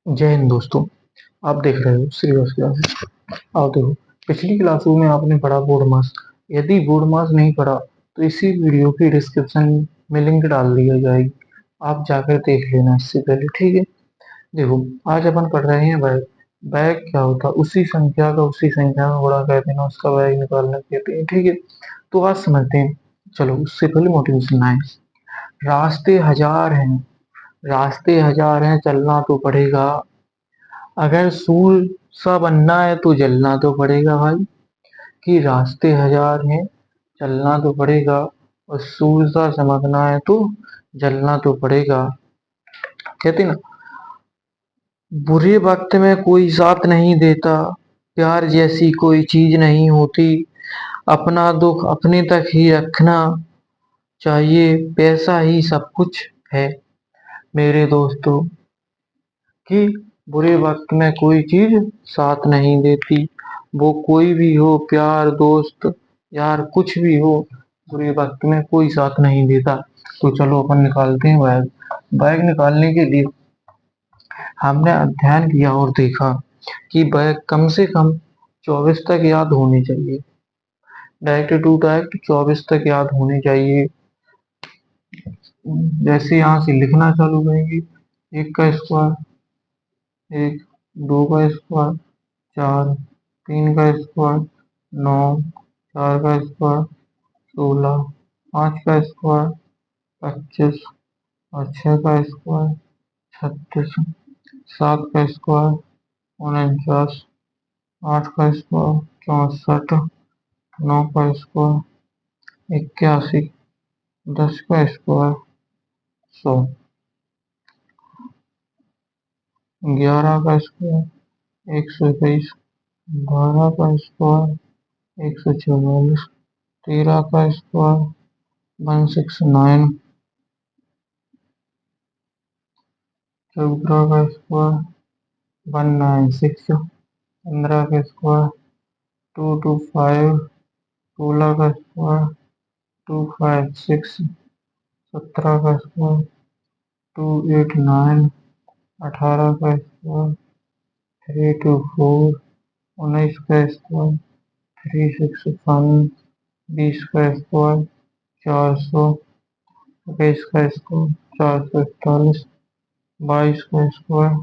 जय हिंद दोस्तों। आप देख रहे हो श्रीवास क्लासेस। आप देखो, पिछली क्लासों में आपने पढ़ा बोर्ड मास। यदि बोर्ड मास नहीं पढ़ा तो इसी वीडियो की डिस्क्रिप्शन में लिंक डाल दिया जाएगी। आप जाकर देख लेना इससे पहले, ठीक है। देखो, आज अपन पढ़ रहे हैं बैग। बैग क्या होता है? उसी संख्या का उसी संख्या में गुणा कर देना, उसका बैग निकालना कहते हैं, ठीक है। तो आज समझते हैं। चलो, उससे पहले मोटिवेशन आए। रास्ते हजार हैं, रास्ते हजार हैं, चलना तो पड़ेगा। अगर सूर सा बनना है तो जलना तो पड़ेगा भाई। कि रास्ते हजार हैं, चलना तो पड़ेगा। और सूर सा चमकना है तो जलना तो पड़ेगा। कहते ना, बुरे वक्त में कोई साथ नहीं देता, प्यार जैसी कोई चीज नहीं होती। अपना दुख अपने तक ही रखना चाहिए, पैसा ही सब कुछ है मेरे दोस्तों। कि बुरे वक्त में कोई चीज साथ नहीं देती। वो कोई भी हो, प्यार, दोस्त, यार, कुछ भी हो, बुरे वक्त में कोई साथ नहीं देता। तो चलो अपन निकालते हैं बैग। बैग निकालने के लिए हमने अध्ययन किया और देखा कि बैग कम से कम 24 तक याद होने चाहिए। डायरेक्ट टू डायरेक्ट 24 तक याद होने चाहिए। जैसे यहाँ से लिखना चालू करेंगे। एक का स्क्वायर एक, दो का स्क्वायर चार, तीन का स्क्वायर नौ, चार का स्क्वायर 16, पाँच का स्क्वायर 25, और छः का स्क्वायर 36, सात का स्क्वायर 49, आठ का स्क्वायर 64, नौ का स्क्वायर 81, 10 का स्क्वायर 100, 11 का स्क्वायर 121, 12 का स्क्वायर 144, 13 का स्क्वायर 169, 14 का स्क्वायर 196, 15 का स्क्वायर 225, 16 का स्क्वायर 256, 17 का स्क्वायर 289, 18 का स्क्वायर 324, 19 का स्क्वायर 361, 20 का स्क्वायर 400, 21 का स्क्वायर 441, 22 का स्क्वायर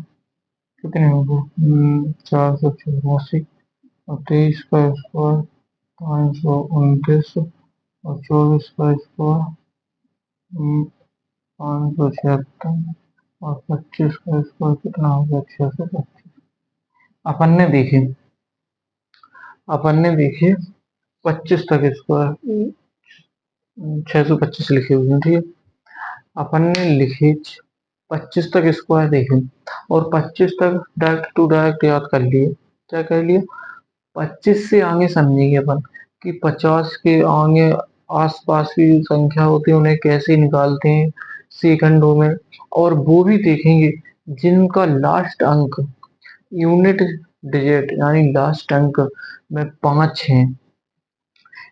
कितने हो गए? 484, और 23 का स्क्वायर 529, और 24 का स्क्वायर 576, और 25 का स्क्वायर कितना हो गया? 625। अपन ने देखे अपन ने देखे 25 तक स्क्वायर 625 लिखे हुए हैं, ठीक है। अपन ने लिखे 25 तक स्क्वायर देखे, और 25 तक डायरेक्ट टू डायरेक्ट याद कर लिए। क्या कर लिए? 25 से आगे समझेंगे अपन कि 50 के आगे आसपास की संख्या होती है उन्हें कैसे निकालते हैं सेकंडों में। और वो भी देखेंगे जिनका लास्ट अंक यूनिट डिजिट यानी लास्ट अंक में 5 है,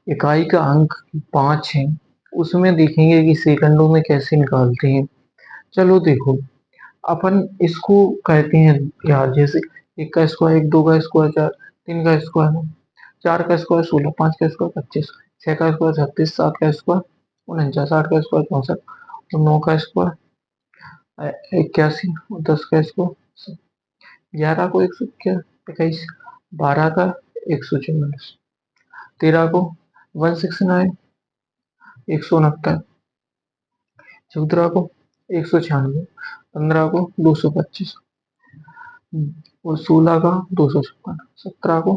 इकाई का अंक 5 है, उसमें देखेंगे कि सेकंडों में कैसे निकालते हैं। चलो देखो, अपन इसको कहते हैं यार, जैसे एक का स्क्वायर एक, दो का स्क्वायर चार, तीन का स्क्वायर नौ, चार का स्क्वायर 16, पाँच का स्क्वायर 25, छह का स्क्वायर 36, सात का स्क्वायर 49, आठ का स्क्वायर 64, और नौ का स्क्वायर 81, और 10 का स्क्वायर 11 को 121, 12 का 144, 13 को 169, 169, 14 को 196, 15 को 225, और 16 का 256, 17 को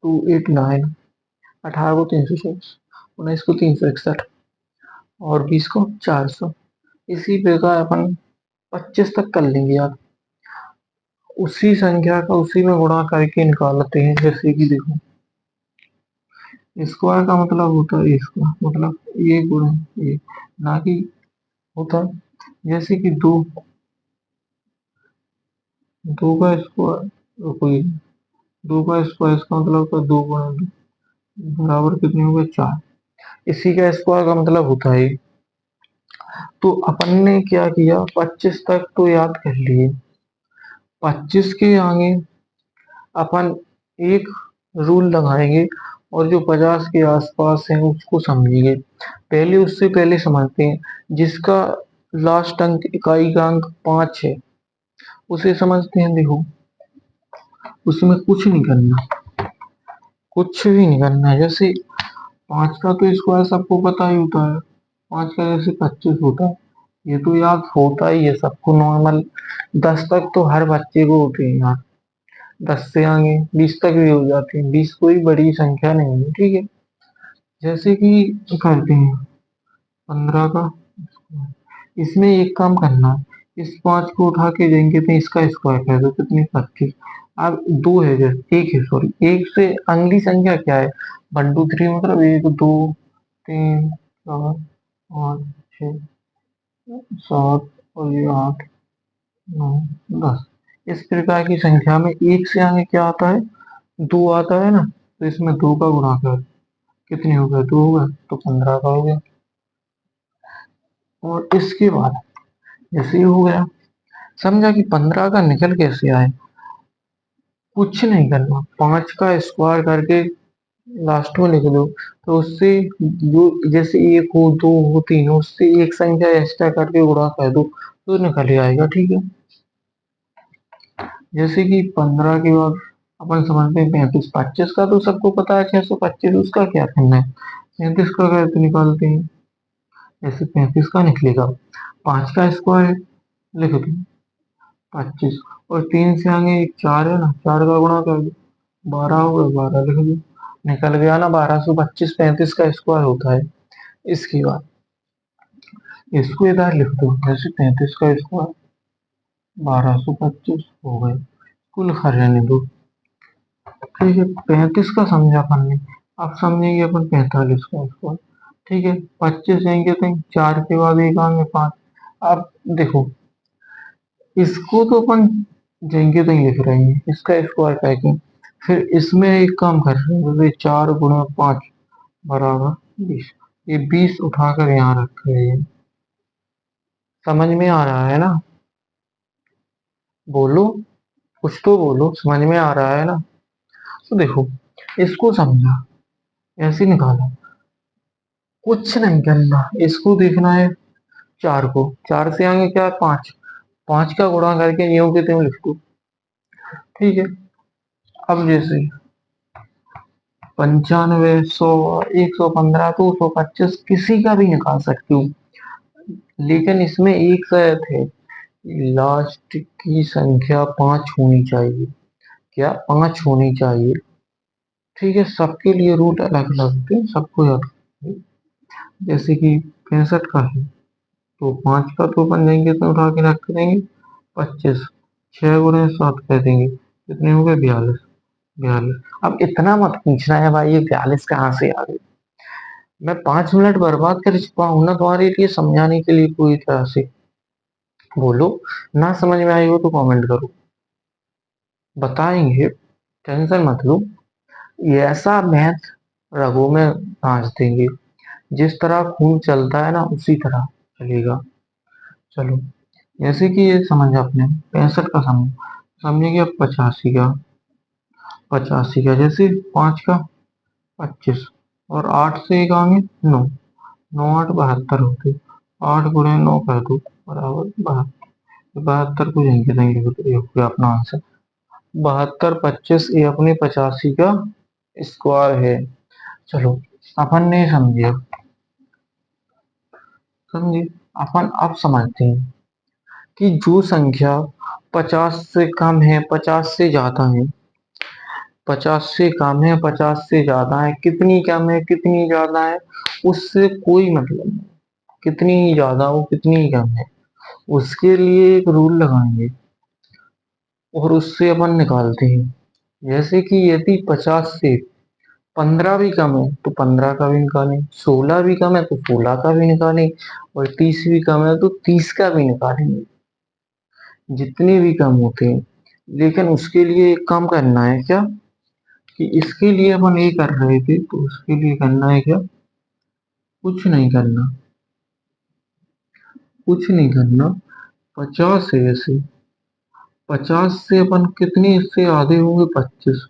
289, 18 को 324, 19 को 361, और 20 को 400। इसी प्रकार अपन 25 तक कर लेंगे यार। उसी संख्या का उसी में गुणा करके निकालते हैं। जैसे कि देखो, स्क्वायर का मतलब होता है इसका मतलब ये गुणा ये, ना कि होता है जैसे कि दो, दो का स्क्वायर कोई, दो का स्क्वायर इसका मतलब होता है दो गुणा दो बराबर कितने हो गए? 4। इसी का स्क्वायर का मतलब होता है तो अपन ने क्या किया, 25 तक तो याद कर लिए। 25 के आगे अपन एक रूल लगाएंगे और जो 50 के आसपास है उसको समझेंगे। पहले उससे पहले समझते हैं जिसका लास्ट अंक इकाई का अंक 5 है, उसे समझते हैं। देखो, उसमें कुछ नहीं करना, कुछ भी नहीं करना है। जैसे 5 का तो स्क्वायर सबको पता ही होता है, 5 का जैसे 25 होता है, ये तो याद होता ही है सबको नॉर्मल। 10 तक तो हर बच्चे को होते हैं यार, 10 से आगे 20 तक भी हो जाते हैं, 20 कोई बड़ी संख्या नहीं है, ठीक है। जैसे कि करते हैं 15 का, इसमें एक काम करना है, इस 5 को उठा के देंगे तो इसका स्क्वायर कर दो, कितनी 25। अब दो है, जैसे एक है, सॉरी, एक से अगली संख्या क्या है, 1 2 3, मतलब 1 2 3 4 5 6 7 और ये 8 9 10। इस प्रकार की संख्या में एक से आगे क्या आता है, 2 आता है ना, तो इसमें 2 का गुणा कर, कितने हो गए, 2 हो गए, तो 15 का हो गया। और इसके बाद जैसे ही हो गया, समझा कि 15 का निकल कैसे आए, कुछ नहीं करना, 5 का स्क्वायर करके लास्ट में लिख दो। तो उससे जो, जैसे एक हो, दो हो, तीन हो, उससे एक संख्या एक्स्ट्रा करके गुणा कर दो तो निकल ही आएगा, ठीक है। जैसे कि 15 के बाद अपन समझते हैं 35, 25 का तो सबको पता है 625, उसका क्या करना है, 35 का कैसे निकालते हैं। जैसे 35 का निकलेगा, 5 का स्क्वायर लिख दो 25, और 3 से आगे एक 4 है ना, 4 का गुणा कर दो, 12 हो गया, 12 लिख दो, निकल गया ना 1225। 35 का स्क्वायर होता है। इसके बाद इसको इधर लिख दो, जैसे 35 का स्क्वायर 1225 हो गए, कुल रहने दो, ठीक है। 35 का समझा अपन ने, अब समझेंगे अपन 45 का स्क्वायर, ठीक है। 25 जाएंगे तो 4 के बाद एक आएंगे 5। अब देखो, इसको तो अपन जाएंगे तो ही लिख रहे हैं, इसका स्क्वायर करके फिर इसमें एक काम कर रहे हैं, जैसे 4 × 5 बराबर 20, ये 20 उठाकर यहाँ रख रहे हैं। समझ में आ रहा है ना, बोलो, कुछ तो बोलो, समझ में आ रहा है ना। तो देखो, इसको समझा, ऐसे निकाला, कुछ नहीं करना, इसको देखना है 4 को, 4 से आगे क्या है, 5, 5 का गुणा करके यूं के त्यों लिख दो, ठीक है। अब जैसे 95, 100, 115, 225 किसी का भी निकाल सकती हूँ, लेकिन इसमें एक शर्त है, लास्ट की संख्या 5 होनी चाहिए। क्या, 5 होनी चाहिए, ठीक है। सबके लिए रूट अलग अलग होते हैं, सबको याद रखिए। जैसे कि 65 का है, तो 5 का तो बन जाएंगे तो उठा के रख देंगे 25, 6 × 7 कर देंगे, कितने हो गए, 42, 42। अब इतना मत पूछना है भाई ये 42 कहाँ से आ गए, मैं 5 मिनट बर्बाद कर चुका हूँ ना तुम्हारे लिए समझाने के लिए पूरी तरह से। बोलो, ना समझ में आई हो तो कमेंट करो, बताएंगे, टेंशन मत लो। ये ऐसा मैथ रगों में भांज देंगे, जिस तरह खून चलता है ना उसी तरह चलेगा। चलो, जैसे कि ये समझ आपने 65 का समझ, समझेंगे अब 85 का, 85 का जैसे 5 का 25, और 8 से एक आगे 9, 9 8 72 होते, 8 × 9 कर दो बराबर 72, 72 को यहीं के नहीं लिखो तो ये हो गया अपना आंसर। 72 25 ये अपनी 85 का स्क्वायर है। चलो, अपन ने समझे, समझे, अपन अब समझते हैं कि जो संख्या 50 से कम है, 50 से ज्यादा है, 50 से कम है, 50 से ज्यादा है, कितनी कम है कितनी ज्यादा है उससे कोई मतलब नहीं, कितनी ही ज्यादा हो कितनी ही कम है, उसके लिए एक रूल लगाएंगे और उससे अपन निकालते हैं। जैसे कि यदि 50 से 15 भी कम है तो 15 का भी निकालें, 16 भी कम है तो 16 का भी निकालें, और 30 भी कम है तो 30 का भी निकालेंगे, जितने भी कम होते हैं। लेकिन उसके लिए एक काम करना है क्या, कि इसके लिए अपन ये कर रहे थे तो उसके लिए करना है क्या, कुछ नहीं करना, कुछ नहीं करना। 50 है ऐसे, 50 से अपन कितनी इससे आधे होंगे 25।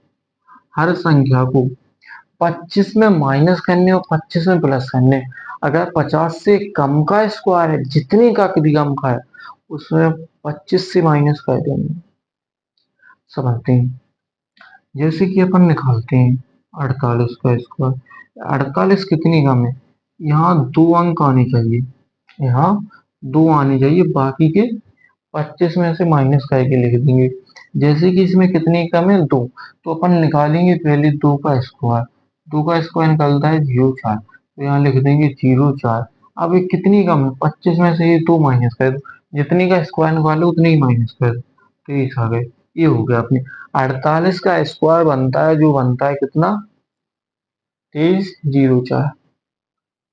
हर संख्या को 25 में माइनस करने और 25 में प्लस करने। अगर 50 से कम का स्क्वायर है, जितने का भी कम का है, उसमें 25 से माइनस कर देंगे। समझते हैं? जैसे कि अपन निकालते हैं 48 का स्क्वायर। 48 कितनी कम है? यहाँ 2 अंक आने चाहिए, यहाँ 2 आने चाहिए, बाकी के 25 में से माइनस करके लिख देंगे। जैसे कि इसमें कितनी कम है? 2, तो अपन निकालेंगे पहले 2 का स्क्वायर। 2 का स्क्वायर निकलता है 0,4, तो यहाँ लिख देंगे 0,4। अब ये कितनी कम है? 25 में से ये 2 माइनस कर दो, जितनी का स्क्वायर निकालो उतनी ही माइनस कर दो, 23 आ गए। ये हो गया अपने 48 का स्क्वायर बनता है, जो बनता है कितना? 23,04।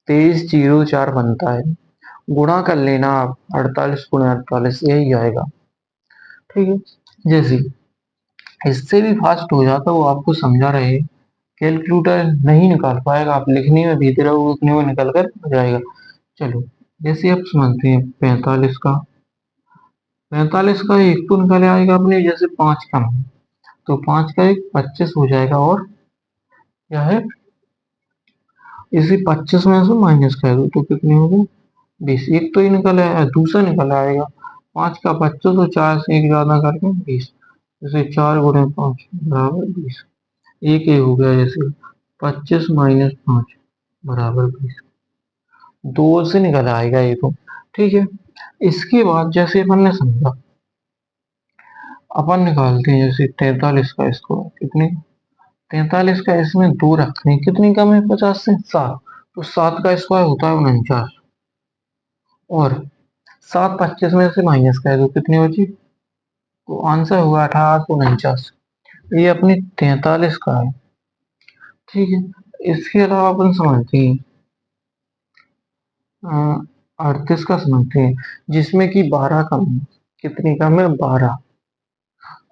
23,04 बनता है। गुणा कर लेना आप, 48 गुणा 48 यही आएगा। ठीक है। जैसे इससे भी फास्ट हो जाता, वो आपको समझा रहे हैं। कैलकुलेटर नहीं निकाल पाएगा, आप लिखने में भीते रहोगे उतने में निकल कर आ जाएगा। चलो, जैसे आप समझते हैं 45 का। 45 का एक तो निकल आएगा अपने, जैसे 5 कम है तो 5 का एक 25 हो जाएगा, और क्या है, इसी 25 में से माइनस कर दो तो कितने हो गए? 20। एक तो ही निकल आया, दूसरा निकल आएगा 5 का 25 और 4 से एक ज्यादा करके 20। जैसे 4 × 5 बराबर 20। एक ये हो गया, जैसे 25 - 5 बराबर 20। दो से निकल आएगा ये तो। ठीक है। इसके बाद जैसे अपन ने समझा, अपन निकालते हैं जैसे 43 का स्क्वायर। कितने? 43 का, इसमें 2 रखने, कितनी कम है 50 से? 7, तो 7 का स्क्वायर होता है 49, और 7 25 में से माइनस कर दो, कितनी बची? तो आंसर हुआ 1849। ये अपनी 43 का है। ठीक है। इसके अलावा अपन समझते हैं 38 का समझते हैं, जिसमें कि 12 कम है। कितनी कम है? 12।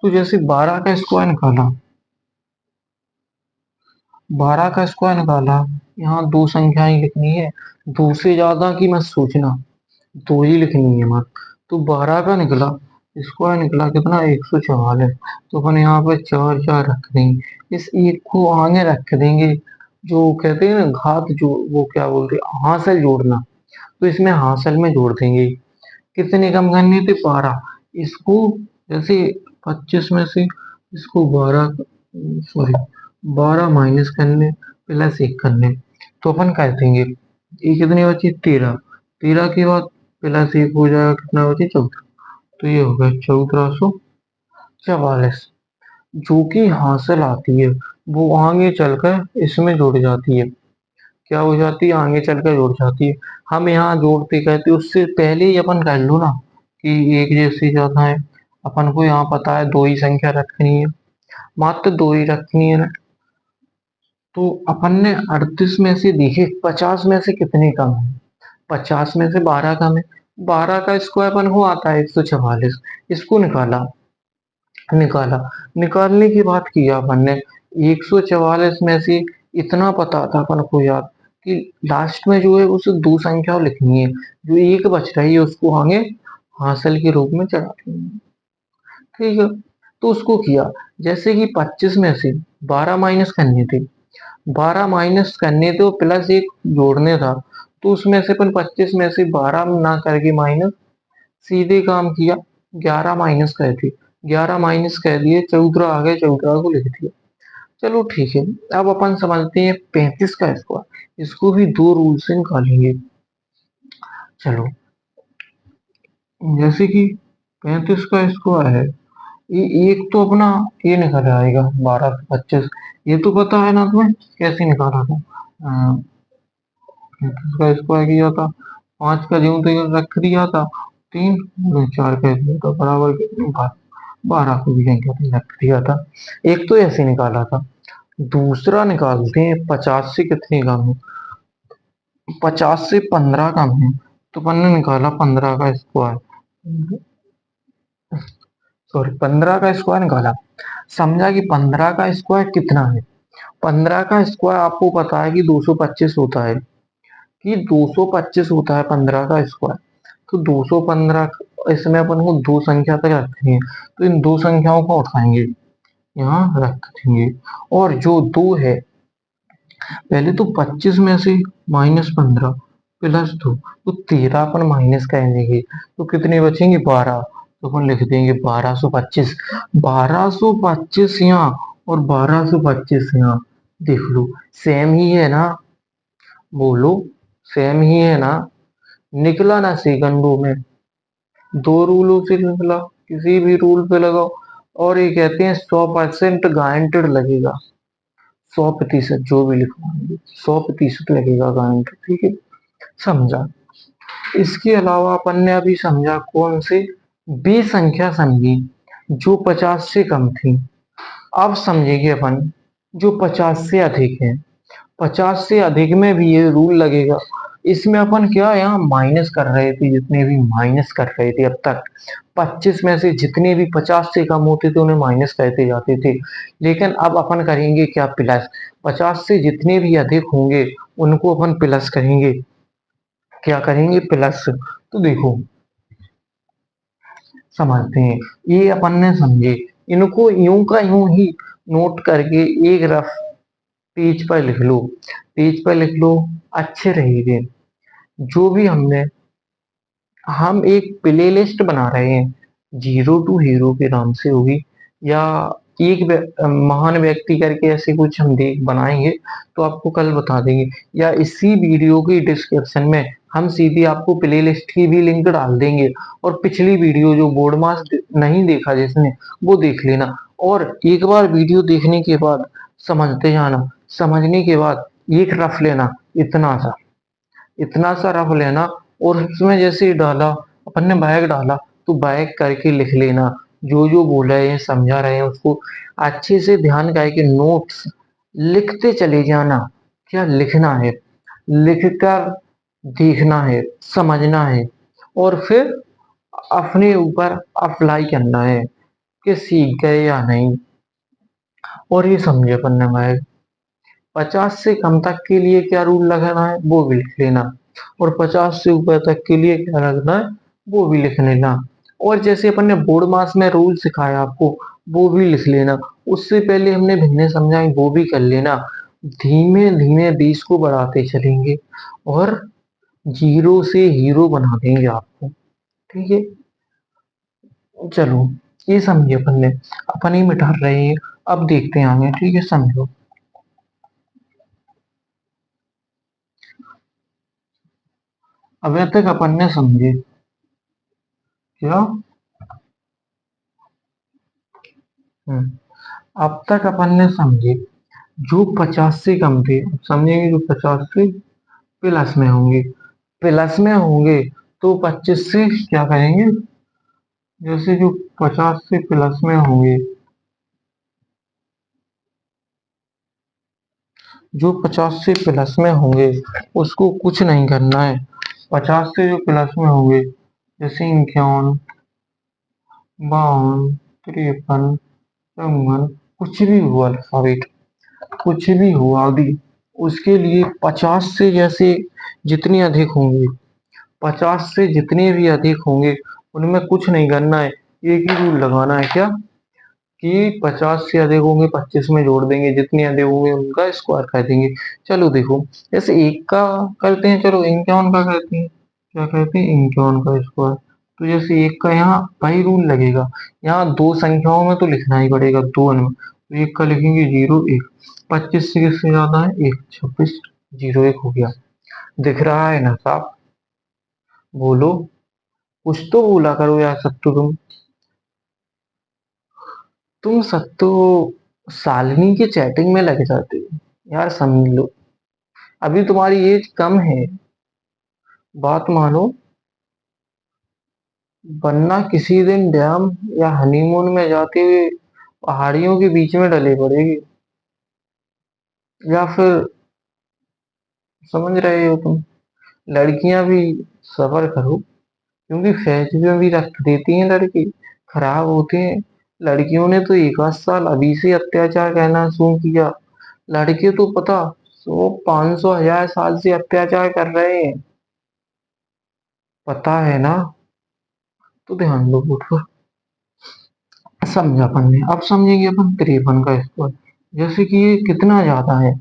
तो जैसे 12 का स्क्वायर निकाला, 12 का स्क्वायर निकाला, यहाँ दो संख्याएं लिखनी है, दो से ज्यादा की मत सोचना, दो ही लिखनी है मत। तो 12 का निकला, स्क्वायर निकला कितना? 144। तो अपन यहाँ पे 4 4 रख देंगे, इस एक को आगे रख देंगे। जो कहते हैं ना घात, जो वो क्या बोलते हैं, हासिल जोड़ना, तो इसमें हासिल में जोड़ देंगे। कितने कम करने थे? 12। इसको जैसे 25 में से इसको 12, सॉरी, 12 माइनस करने, प्लस 1 करने, तो अपन कर देंगे। ये कितनी बची? 13। 13 के बाद प्लस 1 हो जाएगा, कितना बची? 14। तो ये हो गया 1444। जो कि हासिल आती है, वो आगे चलकर इसमें जुड़ जाती है। क्या हो जाती है? आगे चलकर जुड़ जाती है। हम यहाँ जोड़ते कहते, उससे पहले ही अपन कर लो ना कि एक जैसी ज्यादा है। अपन को यहाँ पता है दो ही संख्या रखनी है, मात्र दो ही रखनी है ना। तो अपन ने 38 में से देखे 50 में से कितने कम है? 50 में से 12 कम है। 12 का स्क्वायर अपन को आता है 144। इसको निकाला, निकाला, निकालने की बात किया अपन ने। 144 में से इतना पता था अपन को याद, कि लास्ट में जो है उसे दो संख्या लिखनी है, जो एक बच रही है उसको आगे हासिल के रूप में चढ़ा देंगे। ठीक है। तो उसको किया, जैसे कि 25 में से 12 माइनस करने थे, 12 माइनस करने थे और प्लस 1 जोड़ने था। तो उसमें से अपन 25 में से 12 ना करके माइनस, सीधे काम किया, 11 माइनस कर दिए, 11 माइनस कर दिए, 14 आ गए, 14 को लिख दिया। चलो ठीक है। अब अपन समझते हैं 35 का स्क्वायर। इसको भी दो रूल से निकालेंगे। चलो, जैसे कि 35 का स्क्वायर है, ये एक तो अपना ये निकल आएगा 12 से 25। ये तो पता है ना तुम्हें कैसे निकाला था? 35 का स्क्वायर किया था, 5 का ज्यों त्यों रख दिया था, 3 × 4 कर दिया था, बराबर कितने? 12 को भी कहीं कहीं रख दिया था। एक तो ऐसे निकाला था। दूसरा निकालते हैं 50 से कितने कम है? 50 से 15 कम है। तो अपन ने निकाला 15 का स्क्वायर, सॉरी 15 का स्क्वायर निकाला। समझा कि 15 का स्क्वायर कितना है। 15 का स्क्वायर आपको पता है कि 225 होता है, कि 225 होता है 15 का स्क्वायर। तो 215, इसमें अपन को दो संख्या तक रखनी है, तो इन दो संख्याओं को उठाएंगे, यहाँ रख देंगे। और जो दो है, पहले तो 25 में से -15 प्लस 2, तो 13 अपन माइनस कर देंगे, तो कितने बचेंगे 12, तो अपन लिख देंगे 1225। 1225 यहाँ और 1225 यहाँ, देख लो सेम ही है ना, बोलो सेम ही है ना, निकला ना सेकंडों में, दो रूलों से निकला, किसी भी रूल पे लगाओ। और ये कहते हैं 100% गारंटेड लगेगा, 100% जो भी लिखवाएंगे 100% लगेगा गारंटेड, ठीक है, समझा। इसके अलावा अपन ने अभी समझा कौन से, बी संख्या समझी जो 50 से कम थी। अब समझेंगे अपन जो 50 से अधिक है, 50 से अधिक में भी ये रूल लगेगा। इसमें अपन क्या यहाँ माइनस कर रहे थे, जितने भी माइनस कर रहे थे अब तक, 25 में से जितने भी 50 से कम होते थे उन्हें माइनस करते जाते थे, लेकिन अब अपन करेंगे क्या, प्लस। 50 से जितने भी अधिक होंगे उनको अपन प्लस करेंगे, क्या करेंगे, प्लस। तो देखो समझते हैं, ये अपन ने समझे, इनको यूं का यूं ही नोट करके एक रफ पेज पर लिख लो, पेज पर लिख लो, अच्छे रहेंगे। जो भी हम एक प्ले लिस्ट बना रहे हैं, जीरो टू हीरो के नाम से होगी, या एक महान व्यक्ति करके ऐसे कुछ हम देख बनाएंगे, तो आपको कल बता देंगे, या इसी वीडियो की डिस्क्रिप्शन में हम सीधी आपको प्ले लिस्ट की भी लिंक डाल देंगे, और पिछली वीडियो जो बोर्ड मास नहीं देखा जिसने, वो देख लेना। और एक बार वीडियो देखने के बाद समझते जाना, समझने के बाद एक रफ लेना, इतना सा, इतना सा रफ लेना, और उसमें जैसे ही डाला, अपन ने बैग डाला, तो बैग करके लिख लेना, जो जो बोल रहे हैं समझा रहे हैं उसको अच्छे से ध्यान करके नोट्स लिखते चले जाना। क्या लिखना है, लिखकर देखना है, समझना है, और फिर अपने ऊपर अप्लाई करना है कि सीख गए या नहीं। और ये समझे अपन ने बैग, 50 से कम तक के लिए क्या रूल लगाना है वो भी लिख लेना, और 50 से ऊपर तक के लिए क्या रखना है वो भी लिख लेना। और जैसे अपन ने बोर्ड मास में रूल सिखाया आपको, वो भी लिख लेना। उससे पहले हमने भिन्ने समझाई, वो भी कर लेना। धीमे धीमे 20 को बढ़ाते चलेंगे, और जीरो से हीरो बना देंगे आपको, ठीक है। चलो, ये समझे अपन ने, अपन ही मिटा रहे हैं, अब देखते हैं आगे, ठीक है, समझो। अब तक अपन ने समझे क्या, अब तक अपन ने समझे जो 50 से कम थे, अब समझेंगे जो 50 से प्लस में होंगे, प्लस में होंगे, तो 25 से क्या करेंगे, जैसे जो 50 से प्लस में होंगे, जो 50 से प्लस में होंगे उसको कुछ नहीं करना है। 50 से जो प्लस में होंगे, जैसे 51, 52, 53, 54, कुछ भी हुआ अल्फाबेट, कुछ भी हुआ अभी, उसके लिए 50 से जैसे जितनी अधिक होंगे, 50 से जितने भी अधिक होंगे उनमें कुछ नहीं करना है, एक ही रूल लगाना है, क्या, कि 50 से अधिक होंगे 25 में जोड़ देंगे, जितने अधिक होंगे उनका स्क्वायर कर देंगे। चलो देखो, जैसे एक का करते हैं, चलो 51 का करते हैं, क्या कहते हैं 51 का स्क्वायर, तो जैसे एक का यहाँ वही रूल लगेगा, यहाँ दो संख्याओं में तो लिखना ही पड़ेगा, दो में, तो एक का लिखेंगे 01, 25 से किससे ज्यादा है एक, 26, 01 हो गया। दिख रहा है ना साहब, बोलो, कुछ तो बोला करो यार सत्तू, तुम सत्तू शालिनी के चैटिंग में लग जाते हो यार, समझ लो, अभी तुम्हारी एज कम है, बात मानो, वरना किसी दिन डैम या हनीमून में जाते हुए पहाड़ियों के बीच में डले पड़ेगी, या फिर, समझ रहे हो तुम, लड़कियां भी सबर करो, क्योंकि फैज में भी रख देती हैं लड़की, खराब होते हैं। लड़कियों ने तो एक आध साल अभी से अत्याचार करना शुरू किया, लड़के तो पता 100, 500, 1000 साल से अत्याचार कर रहे हैं, पता है ना? तो ध्यान दो बोर्ड पर। समझा अपन ने, अब समझेंगे अपन 53 का स्क्वायर। जैसे कि ये कितना ज्यादा है,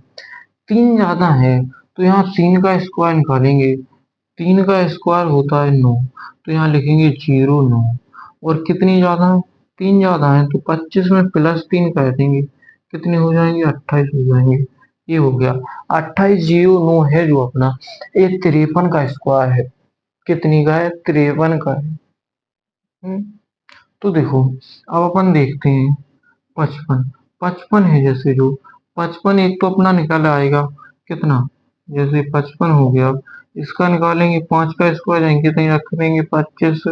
3 ज्यादा है, तो यहाँ 3 का स्क्वायर निकालेंगे। 3 का स्क्वायर होता है 9, तो यहाँ लिखेंगे 09। और कितनी ज्यादा है, 3 ज्यादा है, तो 25 में +3 कर देंगे, कितने हो जाएंगे, 28 हो जाएंगे। ये हो गया 28, 09 है जो अपना, ये 53 का स्क्वायर है। कितनी का है, 53 का है। हम्म, तो देखो, अब अपन देखते हैं 55। 55 है जैसे जो, 55 एक तो अपना निकल आएगा कितना, जैसे 55 हो गया, इसका निकालेंगे, 5 का स्क्वायर जाएंगे, कितने रख देंगे, 25।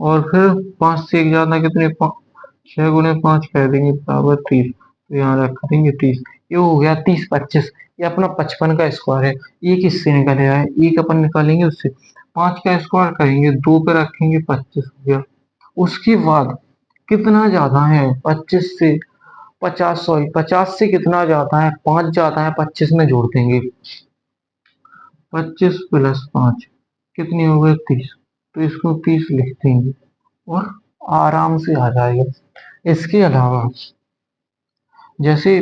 और फिर 5 से एक ज्यादा कितने, 6 × 5 कर देंगे बराबर 30, तो यहाँ रख देंगे 30। ये हो गया 30, 25। ये अपना 55 का स्क्वायर है। एक इससे निकल आया है, एक अपन निकालेंगे उससे, 5 का स्क्वायर करेंगे, 2 पे रखेंगे, 25 हो गया। उसके बाद कितना ज्यादा है 25 से, 50, सॉरी 50 से कितना जाता है, 5 जाता है, 25 में जोड़ देंगे, 25 + 5 कितनी हो गई, 30। तो इसको 30 लिख देंगे और आराम से आ जाएगा। इसके अलावा जैसे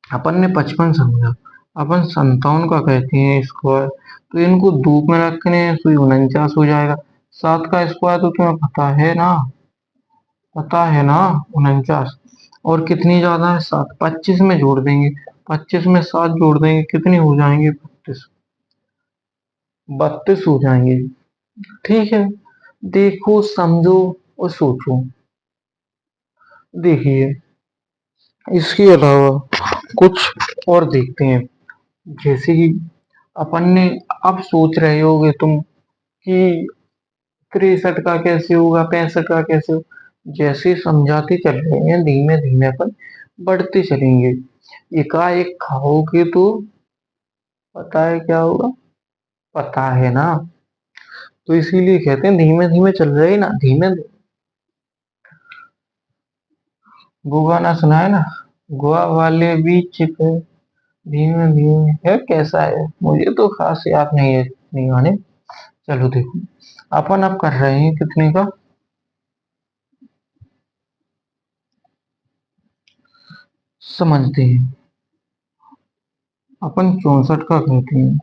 अपन ने 55 समझा, अपन 57 का कहते हैं स्क्वायर, तो इनको दो में रखने हैं, तो 49 हो जाएगा। 7 का स्क्वायर तो तुम्हें पता है ना, पता है ना, 49। और कितनी ज्यादा है, 7, 25 में जोड़ देंगे, 25 में 7 जोड़ देंगे, कितने हो जाएंगे, 32। 32 हो जाएंगे। ठीक है, देखो समझो और सोचो। देखिए, इसके अलावा कुछ और देखते हैं। जैसे कि अपन ने, अब सोच रहे होगे तुम कि 63 का कैसे होगा, 65 का कैसे होगा। जैसे समझाते चल रहे हैं, धीमे धीमे अपन बढ़ते चलेंगे। एकाएक खाओगे तो पता है क्या होगा, पता है ना? तो इसीलिए कहते हैं धीमे धीमे चल रहे हैं ना, धीमे। वो गाना सुना है ना, गोवा वाले बीच पे धीमे धीमे, है कैसा है, मुझे तो खास याद नहीं है इतने गाने। चलो देखो, अपन अब कर रहे हैं कितने का, समझते हैं। अपन 64 का कहते हैं।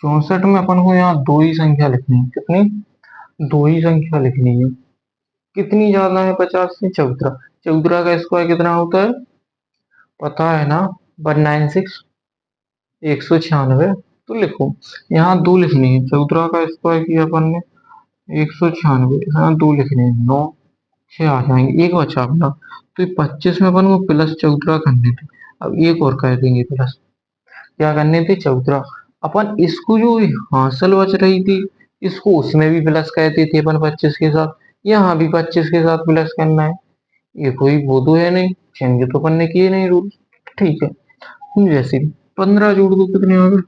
64 में अपन को यहाँ दो ही संख्या लिखनी है, कितनी, दो ही संख्या लिखनी है। कितनी ज्यादा है 50 से, 14। 14 का स्क्वायर कितना होता है, पता है ना, 196, 196। तो लिखो, यहाँ दो लिखनी है, 14 का स्क्वायर किया अपन ने, 196, यहाँ दो लिखने हैं, 9, 6 आ जाएंगे, एक बचा अपना। तो 25 में अपन को +14 करने थे, अब एक और कर देंगे प्लस, क्या करने थे, 14। अपन इसको जो हासिल बच रही थी, इसको उसमें भी प्लस कहते थे अपन 25 के साथ, यहाँ भी 25 के साथ प्लस करना है। ये कोई वो तो है नहीं, चेंज तो अपन ने किए नहीं रूल। ठीक है, जैसे 15 जोड़ दो, कितने हो गए,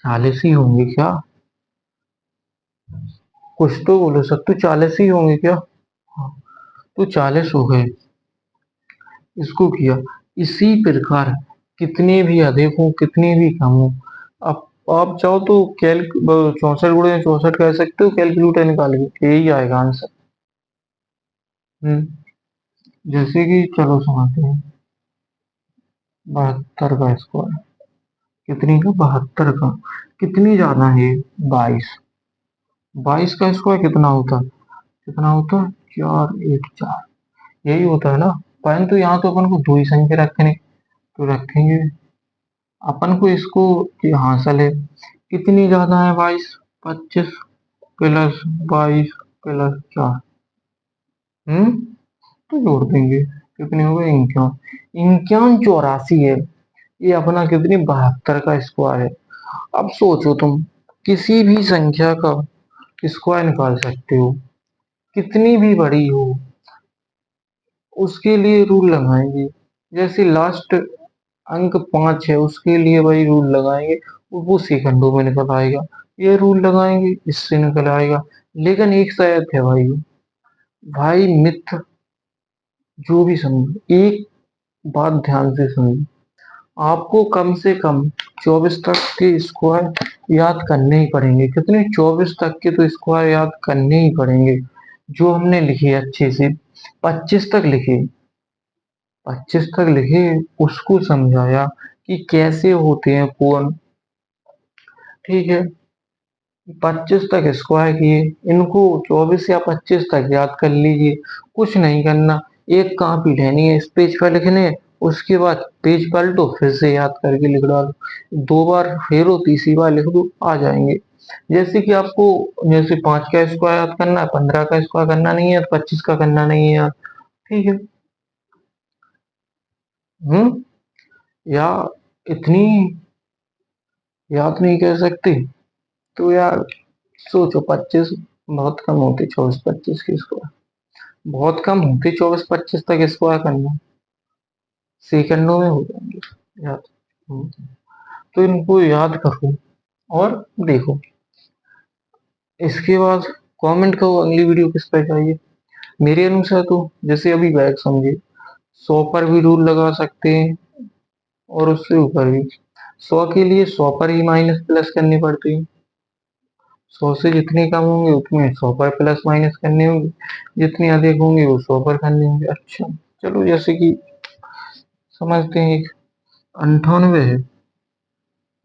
40 ही होंगे क्या, कुछ तो बोलो, सब तो 40 ही होंगे क्या। हाँ, तो 40 हो गए। इसको किया इसी प्रकार, कितने भी अधिक हो, कितने भी कम हो। अब आप चाहो तो 64 × 64 कह सकते हो, कैलकुलेटर निकाल के यही आएगा आंसर। हम्म, जैसे कि चलो सुनाते हैं, 72 का स्क्वायर, कितनी का, 72 का, कितनी ज्यादा है, 22। 22 का स्क्वायर कितना होता, कितना होता, 484, यही होता है ना। परंतु यहाँ तो अपन को दो ही संख्या रखने, तो रखेंगे अपन को इसको, ये हासिल है, कितनी ज्यादा है, 22, 25 + 22 + 4, तो जोड़ देंगे, कितने हो गए, 51। 51, 84 है। ये अपना कितनी, 72 का स्क्वायर है। अब सोचो तुम, किसी भी संख्या का स्क्वायर निकाल सकते हो, कितनी भी बड़ी हो, उसके लिए रूल लगाएंगे। जैसे लास्ट अंक 5 है, उसके लिए वही रूल लगाएंगे, वो सेकंडों में निकल आएगा। ये रूल लगाएंगे, इससे निकल आएगा। लेकिन एक शर्त है भाई, भाई मित्र, जो भी समझो, एक बात ध्यान से सुनिए, आपको कम से कम 24 तक के स्क्वायर याद करने ही पड़ेंगे। कितने? 24 तक के तो स्क्वायर याद करने ही पड़ेंगे। जो हमने लिखे अच्छे से 25 तक लिखे, 25 तक लिखे, उसको समझाया कि कैसे होते हैं पूर्ण। ठीक है, 25 तक स्क्वायर किए, इनको 24 या 25 तक याद कर लीजिए। कुछ नहीं करना, एक कॉपी लेनी है, इस पेज पर लिखने हैं, उसके बाद पेज पलटो, फिर से याद करके लिख डालो, 2 बार फेरो, तीसरी बार लिख दो, आ जाएंगे। जैसे कि आपको, जैसे 5 का स्क्वायर याद करना है, 15 का स्क्वायर करना नहीं है, 25 का करना नहीं है यार। ठीक है। हम्म। या इतनी याद नहीं कर सकते तो यार सोचो, 25 बहुत कम होते, 24-25 की स्क्वायर बहुत कम होते, 24-25 तक स्क्वायर करना सेकंडों में हो जाएंगे याद। हम्म, तो इनको याद करो और देखो। इसके बाद कमेंट करो अगली वीडियो किस पे चाहिए। मेरे अनुसार तो जैसे अभी बैक समझे, 100 पर भी रूल लगा सकते हैं और उससे ऊपर भी। 100 के लिए 100 पर ही माइनस प्लस करनी पड़ती है। 100 से जितने कम होंगे उतने 100 पर प्लस माइनस करने होंगे, जितने अधिक होंगे वो 100 पर करने होंगे। अच्छा, चलो जैसे कि समझते हैं। 98 है।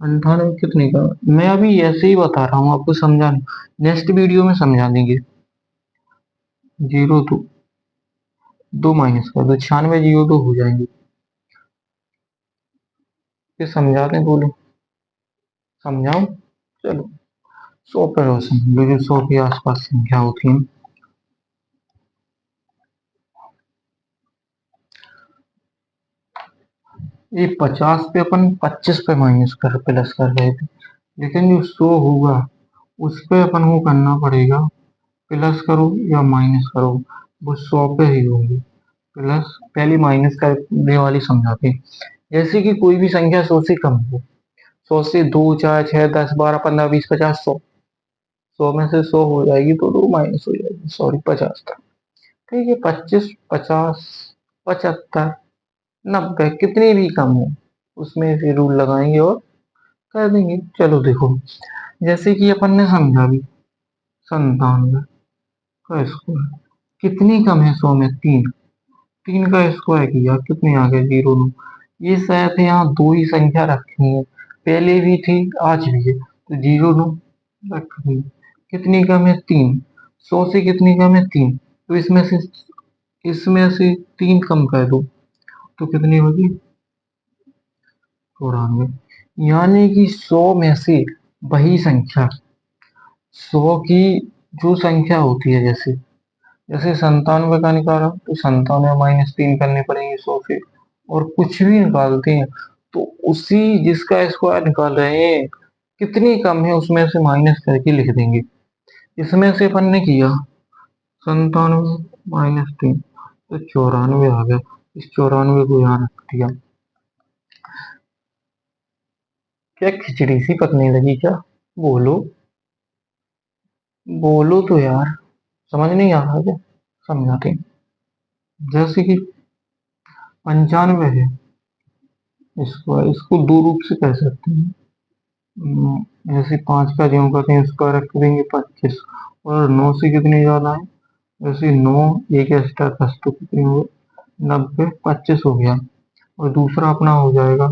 98 कितने का? मैं अभी ऐसे ही बता रहा हूँ आपको, समझाने नेक्स्ट वीडियो में समझा देंगे। 02, 2 माइनस कर दो, 96 02 हो जाएंगे। फिर समझा दें, बोलो समझाऊं? चलो, 100 पर और समझ लो, जो 100 के आसपास संख्या होती है। ये 50 पे अपन 25 पे माइनस कर प्लस कर रहे थे, लेकिन जो 100 होगा उस पे अपन को करना पड़ेगा, प्लस करो या माइनस करो, वो 100 पे ही होंगे। प्लस पहले माइनस करने वाली समझाते हैं। जैसे कि कोई भी संख्या 100 से कम हो, 100 से 2 4 6 10 12 15 20 50 100, 100 में से 100 हो जाएगी तो 2 माइनस हो जाएगी, सॉरी 50 तक। ठीक है, 25 50 75 90 कितनी भी कम हो, उसमें से रूल लगाएंगे और कर देंगे। चलो देखो, जैसे कि अपन ने समझा भी, 97 का स्क्वायर कितनी कम है 100 में? 3। 3 का स्क्वायर किया, कितने आ गए? 0 9। ये शायद यहाँ दो ही संख्या रखनी है, पहले भी थी आज भी है, तो 0 9 रखनी है। कितनी कम है? 3। 100 से कितनी कम है? 3। तो इसमें से 3 कम कर दो तो कितनी होगी? 94। यानी कि 100 में से वही संख्या, 100 की जो संख्या होती है, जैसे जैसे 97 का निकाला तो 97 -3 करने पड़ेंगे 100 से। और कुछ भी निकालते हैं तो उसी जिसका स्क्वायर निकाल रहे हैं कितनी कम है उसमें से माइनस करके लिख देंगे। इसमें से अपन ने किया 97 -3, तो 94 आ गया। इस 94 को यहाँ रख दिया। क्या खिचड़ी सी पकने लगी क्या? बोलो, बोलो तो यार, समझ नहीं आ रहा क्या? समझाते हैं। जैसे कि 95 है, इसको दो रूप से कह सकते हैं। जैसे 5 का ज्यों करते हैं उसका रख देंगे 25, और 9 से कितने ज्यादा है? जैसे 9 एक एक्स्ट्रा 10 तो कितने हुए? 90 25 हो गया। और दूसरा अपना हो जाएगा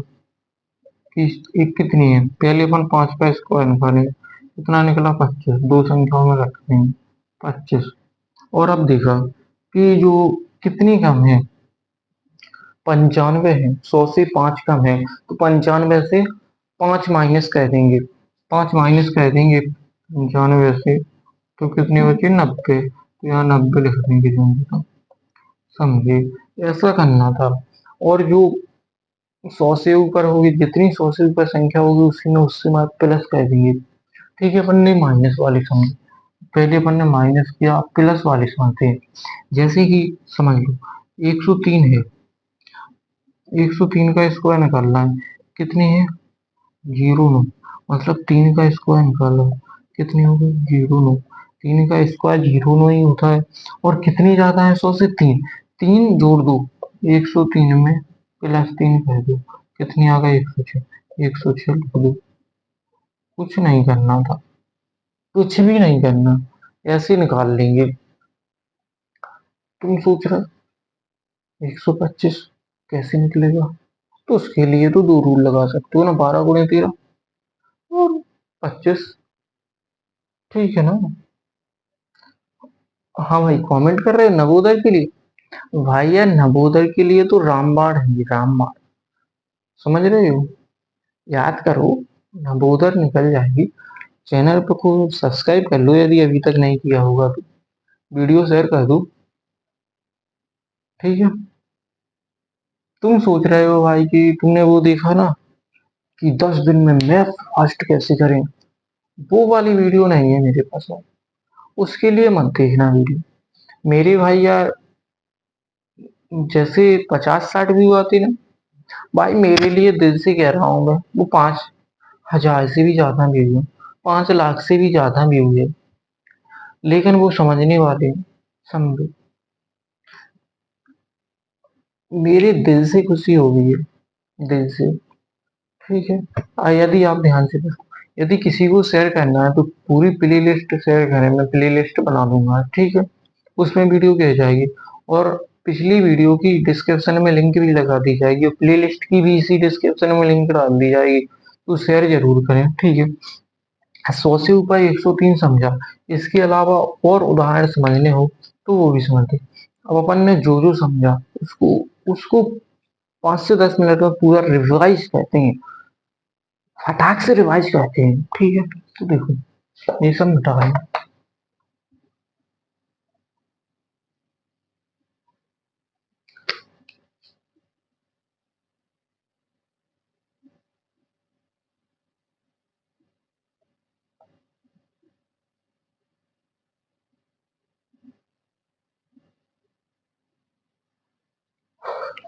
कि एक कितनी है, पहले अपन 5 का स्क्वायर निकालेंगे, कितना निकला? 25, दो संख्याओं में रख देंगे 25। और अब देखा कि जो कितनी कम है, 95 है, 100 से 5 कम है, तो 95 से 5 माइनस कर देंगे, 5 माइनस कर देंगे 95 से, तो कितनी बची? 90। तो यहाँ 90 लिख देंगे जो, तो समझे, ऐसा करना था। और जो 100 से ऊपर होगी, जितनी 100 से ऊपर संख्या होगी उसी में उससे प्लस कर देंगे। ठीक है, अपन ने माइनस वाली समझ, पहले अपन ने माइनस किया, प्लस वाली समझते हैं। जैसे कि समझ लो 103 है, 103 का स्क्वायर निकालना है, कितनी है? 0 9। मतलब 3 का स्क्वायर निकालो, कितनी होगी? 0 9। 3 का स्क्वायर 0 9 ही होता है। और कितनी ज्यादा है 100 से? 3। 3 जोड़ दो 103 में, +3 कर दो, कितनी आ गई? 106। 106 लिख दो, कुछ नहीं करना था, कुछ भी नहीं करना, ऐसे निकाल लेंगे। तुम सोच रहे 125 कैसे निकलेगा? तो उसके लिए तो दो रूल लगा सकते हो ना, 12 × 13 और 25। ठीक है ना? हाँ भाई, कमेंट कर रहे हो नवोदय के लिए? भाई यार, नवोदय के लिए तो रामबाण है, रामबाण। समझ रहे हो? याद करो, नवोदय निकल जाएगी। चैनल को सब्सक्राइब कर लो यदि अभी तक नहीं किया होगा तो, वीडियो शेयर कर दो। ठीक है? तुम सोच रहे हो भाई कि तुमने वो देखा ना कि 10 दिन में मैथ फास्ट कैसे करें, वो वाली वीडियो नहीं है मेरे पास। उसके लिए मत देखना वीडियो मेरे भाई यार। जैसे 50-60 व्यू आते ना भाई, मेरे लिए दिल से कह रहा हूँ मैं, वो 5,000 से भी ज्यादा व्यू है, 5 लाख से भी ज्यादा व्यू है, लेकिन वो समझने वाले हैं, समझो। मेरे दिल से खुशी हो गई है, दिल से। ठीक है? यदि आप ध्यान से देखो, यदि किसी को शेयर करना है तो पूरी प्ले लिस्ट शेयर करें, मैं प्ले लिस्ट बना दूंगा। ठीक है? उसमें वीडियो की जाएगी, और पिछली वीडियो की डिस्क्रिप्शन में लिंक भी लगा दी जाएगी, और प्ले लिस्ट की भी इसी डिस्क्रिप्शन में लिंक डाल दी जाएगी। तो शेयर जरूर करें। ठीक है? 100 से ऊपर 103 समझा, इसके अलावा और उदाहरण समझने हो तो वो भी समझते। अब अपन ने जो जो समझा उसको उसको 5 से 10 मिनट में पूरा रिवाइज कहते हैं, फटाक से रिवाइज करते हैं। ठीक है? तो देखो, ये सब मिटा है।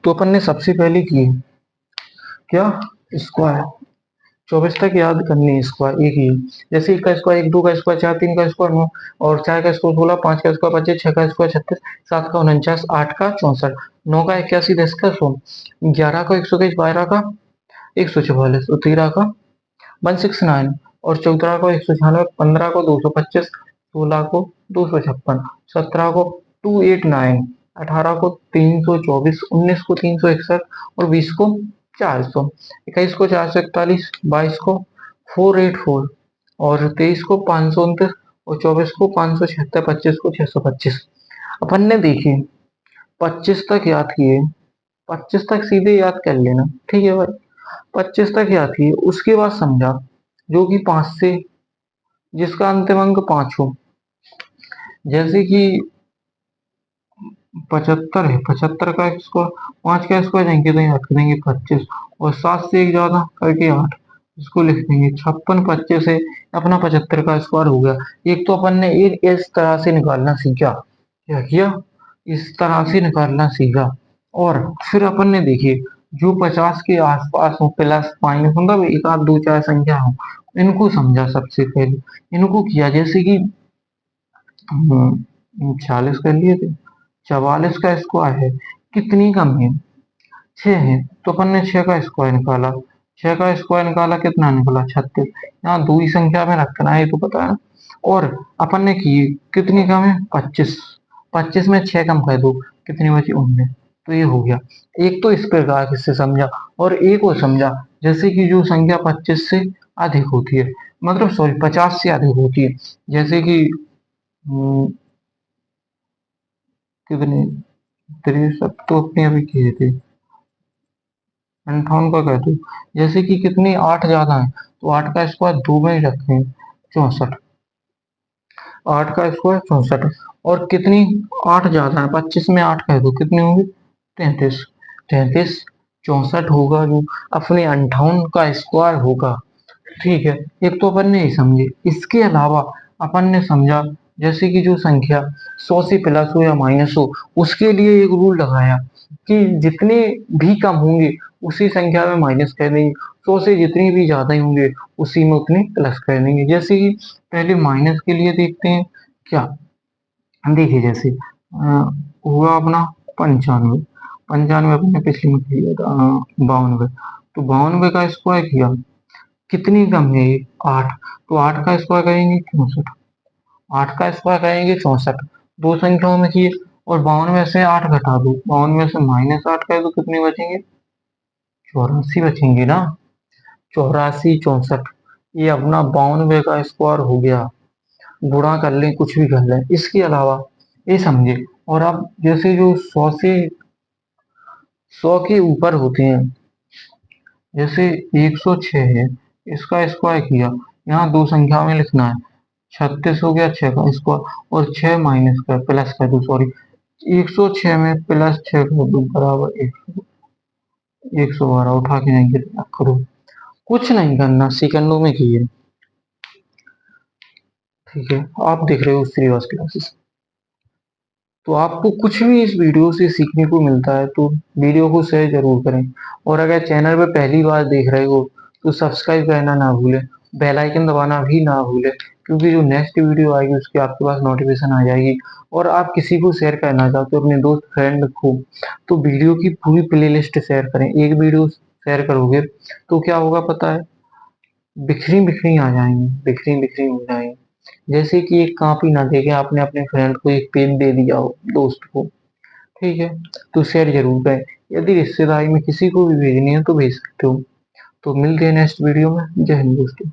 तो अपन ने सबसे पहले की क्या, स्क्वायर 24 तक याद करनी है, स्क्वायर एक ही। जैसे 1 का स्क्वायर 1, 2 का स्क्वायर 4, 3 का स्क्वायर 9, और 4 का स्क्वायर 16, 5 का स्क्वायर 25, 6 का स्क्वायर 36, 7 का 49, 8 का 64, 9 का 81, 10 का 100, 11 का 121, 12 का 144, और 13 का 169, और 14 का 196, 15 को 225, 16 को 256, 17 को 289, 18 को 324, 19 को 361, और 20 को 400, 21 को 441, 22 को 484, और 23 को 529, और 24 को 576, 25 को 625। अपन ने देखी 25 तक याद किए, 25 तक सीधे याद कर लेना। ठीक है भाई? 25 तक याद किए, उसके बाद समझा जो कि 5 से, जिसका अंतिम अंक 5 हो। जैसे कि 75 है, 75 का स्क्वायर 5 का स्क्वायर जाएंगे तो यहाँ रख देंगे 25, और 7 से एक ज्यादा करके 8, इसको लिख देंगे 56, 25 है अपना 75 का स्क्वायर हो गया। एक तो अपन ने एक इस तरह से निकालना सीखा, क्या किया, इस तरह से निकालना सीखा। और फिर अपन ने देखिए जो 50 के आसपास हो, प्लस माइनस, मतलब एक आध दो चार संख्या हो, इनको समझा सबसे पहले। इनको किया, जैसे कि 46 कर लिए थे, 44 का स्क्वायर है, कितनी कम है, 6 है, तो अपन ने 6 का स्क्वायर निकाला। 6 का स्क्वायर निकाला, कितना निकला, 36। यहाँ दो ही संख्या में रखना है, तो पता है। और अपन ने की कितनी कम है, 25, 25 में 6 कम कर दो, कितनी बची, 19। तो ये हो गया। एक तो इस प्रकार से समझा, और एक और समझा, जैसे कि जो संख्या 25 से अधिक होती है, मतलब सॉरी 50 से अधिक होती है, जैसे कि कितने, 63 तो अपने अभी किए थे, 58 का कहते हो। जैसे कि कितनी 8 ज्यादा है, तो 8 का स्क्वायर दो में ही रखें, 64, 8 का स्क्वायर 64। और कितनी 8 ज्यादा है, 25 में 8 कह दो, कितनी होगी, 33, 33 64 होगा, जो अपने 58 का स्क्वायर होगा। ठीक है? एक तो अपन ने ये समझे, इसके अलावा अपन ने समझा जैसे कि जो संख्या 100 से प्लस हो या माइनस हो, उसके लिए एक रूल लगाया कि जितने भी कम होंगे उसी संख्या में माइनस कर देंगे, 100 से जितनी भी ज्यादा ही होंगे उसी में उतने प्लस कर देंगे। जैसे कि पहले माइनस के लिए देखते हैं क्या, देखिए जैसे हुआ अपना 95, 95 अपने पिछले में किया था 92, तो 92 का स्क्वायर किया, कितनी कम है ये? 8। तो 8 का स्क्वायर करेंगे 64। 8 का स्क्वायर करेंगे 64। दो संख्याओं में किए और 52 में से 8 घटा दो, 52 में से -8 करे तो कितने बचेंगे? 84 बचेंगे ना। 84 64, ये अपना 92 का स्क्वायर हो गया। गुणा कर लें कुछ भी कर लें, इसके अलावा ये समझे। और अब जैसे जो 100 के ऊपर होते हैं, जैसे 106 है, इसका स्क्वायर किया, यहाँ दो संख्या में लिखना है। 36 हो गया 6 का स्क्वायर और 6 माइनस कर प्लस कर दो, सॉरी 106 में प्लस 6 कर दो बराबर 112। उठा के नहीं गिरना करो, कुछ नहीं करना, सेकंडों में किए। ठीक है, आप देख रहे हो श्रीवास क्लासेस। तो आपको कुछ भी इस वीडियो से सीखने को मिलता है तो वीडियो को शेयर जरूर करें। और अगर चैनल पर पहली बार देख रहे हो तो सब्सक्राइब करना ना भूलें, बेल आइकन दबाना भी ना भूलें, क्योंकि जो नेक्स्ट वीडियो आएगी उसकी आपके पास नोटिफिकेशन आ जाएगी। और आप किसी को शेयर करना चाहते हो अपने दोस्त फ्रेंड को, तो वीडियो की पूरी प्लेलिस्ट शेयर करें। एक वीडियो शेयर करोगे तो क्या होगा पता है? बिखरी बिखरी आ जाएंगी, बिखरी बिखरी हो जाएंगी। जैसे कि एक कॉपी ना देके आपने अपने फ्रेंड को एक पेन दे दिया हो, दोस्त को। ठीक है, तो शेयर जरूर करें। यदि रिश्तेदारी में किसी को भी भेजनी है तो भेज सकते हो। तो मिलते हैं नेक्स्ट वीडियो में। जय हिंद दोस्तों।